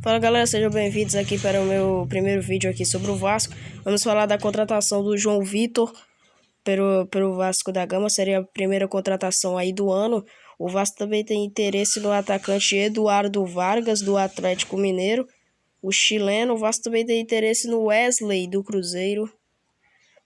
Fala galera, sejam bem-vindos aqui para o meu primeiro vídeo aqui sobre o Vasco. Vamos falar da contratação do João Vitor pelo Vasco da Gama, seria a primeira contratação aí do ano. O Vasco também tem interesse no atacante Eduardo Vargas, do Atlético Mineiro, o chileno. O Vasco também tem interesse no Wesley, do Cruzeiro.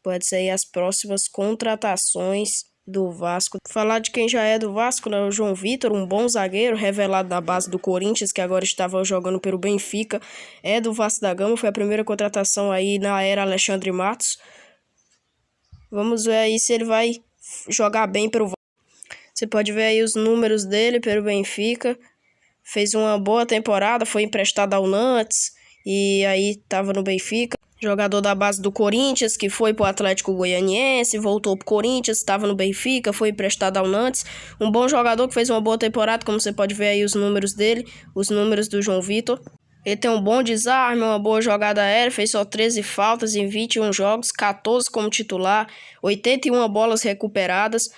Pode ser aí as próximas contratações do Vasco. Falar de quem já é do Vasco, né? O João Vitor, um bom zagueiro, revelado na base do Corinthians, que agora estava jogando pelo Benfica, é do Vasco da Gama, foi a primeira contratação aí na era Alexandre Matos. Vamos ver aí se ele vai jogar bem pelo Vasco. Você pode ver aí os números dele pelo Benfica. Fez uma boa temporada, foi emprestado ao Nantes e aí estava no Benfica. Jogador da base do Corinthians, que foi pro Atlético Goianiense, voltou pro Corinthians, estava no Benfica, foi emprestado ao Nantes. Um bom jogador que fez uma boa temporada, como você pode ver aí os números dele, os números do João Vitor. Ele tem um bom desarme, uma boa jogada aérea, fez só 13 faltas em 21 jogos, 14 como titular, 81 bolas recuperadas.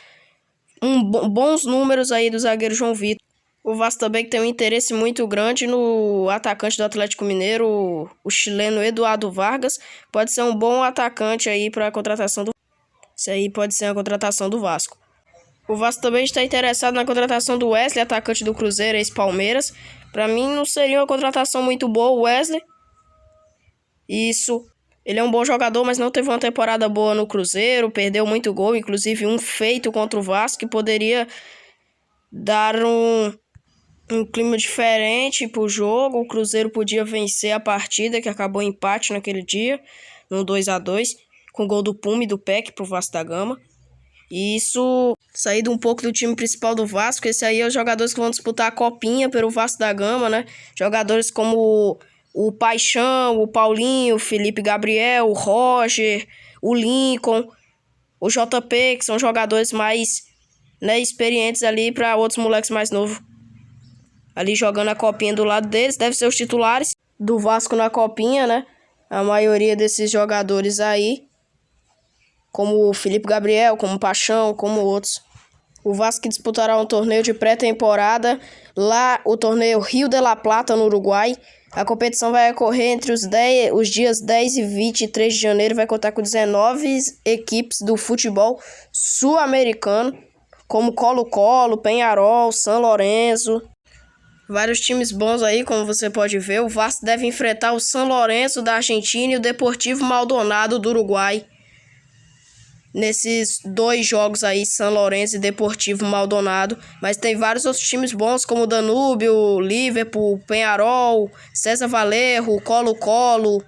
Bons números aí do zagueiro João Vitor. O Vasco também tem um interesse muito grande no atacante do Atlético Mineiro, o chileno Eduardo Vargas. Pode ser um bom atacante aí para a contratação do... Isso aí pode ser a contratação do Vasco. O Vasco também está interessado na contratação do Wesley, atacante do Cruzeiro, ex-Palmeiras. Para mim não seria uma contratação muito boa o Wesley. Ele é um bom jogador, mas não teve uma temporada boa no Cruzeiro, perdeu muito gol, inclusive um feito contra o Vasco, que poderia dar um clima diferente pro jogo. O Cruzeiro podia vencer a partida, que acabou em empate naquele dia, no 2-2, com gol do Puma e do Peck pro Vasco da Gama. E isso, saído um pouco do time principal do Vasco, esse aí é os jogadores que vão disputar a copinha pelo Vasco da Gama, né? Jogadores como o Paixão, o Paulinho, o Felipe Gabriel, o Roger, o Lincoln, o JP, que são jogadores mais, né, experientes ali para outros moleques mais novos ali jogando a copinha do lado deles. Deve ser os titulares do Vasco na copinha, né? A maioria desses jogadores aí, como o Felipe Gabriel, como o Paixão, como outros. O Vasco disputará um torneio de pré-temporada lá, o torneio Rio de la Plata, no Uruguai. A competição vai ocorrer entre os dias 10 e 23 de janeiro. Vai contar com 19 equipes do futebol sul-americano, como Colo-Colo, Peñarol, São Lourenço. Vários times bons aí, como você pode ver. O Vasco deve enfrentar o São Lourenço da Argentina e o Deportivo Maldonado do Uruguai. Nesses dois jogos aí, São Lourenço e Deportivo Maldonado. Mas tem vários outros times bons, como o Danúbio, Liverpool, Peñarol, César Valerro, Colo-Colo.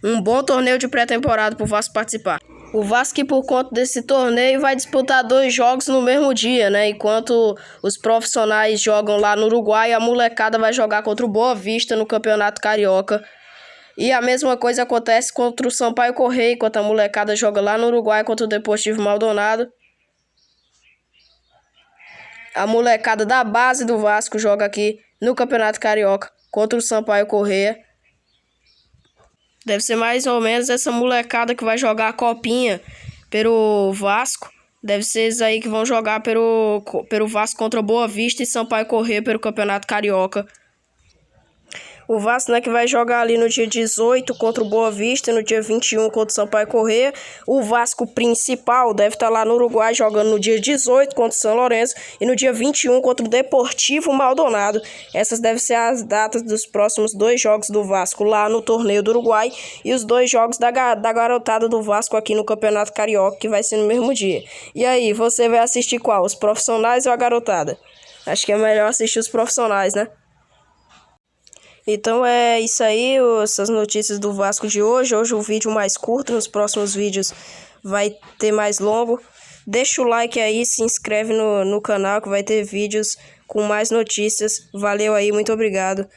Um bom torneio de pré-temporada para o Vasco participar. O Vasco, por conta desse torneio, vai disputar 2 jogos no mesmo dia, né? Enquanto os profissionais jogam lá no Uruguai, a molecada vai jogar contra o Boa Vista no Campeonato Carioca. E a mesma coisa acontece contra o Sampaio Corrêa, enquanto a molecada joga lá no Uruguai contra o Deportivo Maldonado. A molecada da base do Vasco joga aqui no Campeonato Carioca contra o Sampaio Corrêa. Deve ser mais ou menos essa molecada que vai jogar a copinha pelo Vasco. Deve ser esses aí que vão jogar pelo Vasco contra Boa Vista e Sampaio Corrêa pelo Campeonato Carioca. O Vasco, né, que vai jogar ali no dia 18 contra o Boa Vista e no dia 21 contra o Sampaio Corrêa. O Vasco principal deve estar lá no Uruguai jogando no dia 18 contra o São Lourenço e no dia 21 contra o Deportivo Maldonado. Essas devem ser as datas dos próximos 2 jogos do Vasco lá no torneio do Uruguai e os 2 jogos da garotada do Vasco aqui no Campeonato Carioca, que vai ser no mesmo dia. E aí, você vai assistir qual? Os profissionais ou a garotada? Acho que é melhor assistir os profissionais, né? Então é isso aí, essas notícias do Vasco de hoje. Hoje o vídeo mais curto, nos próximos vídeos vai ter mais longo. Deixa o like aí, se inscreve no canal que vai ter vídeos com mais notícias. Valeu aí, muito obrigado.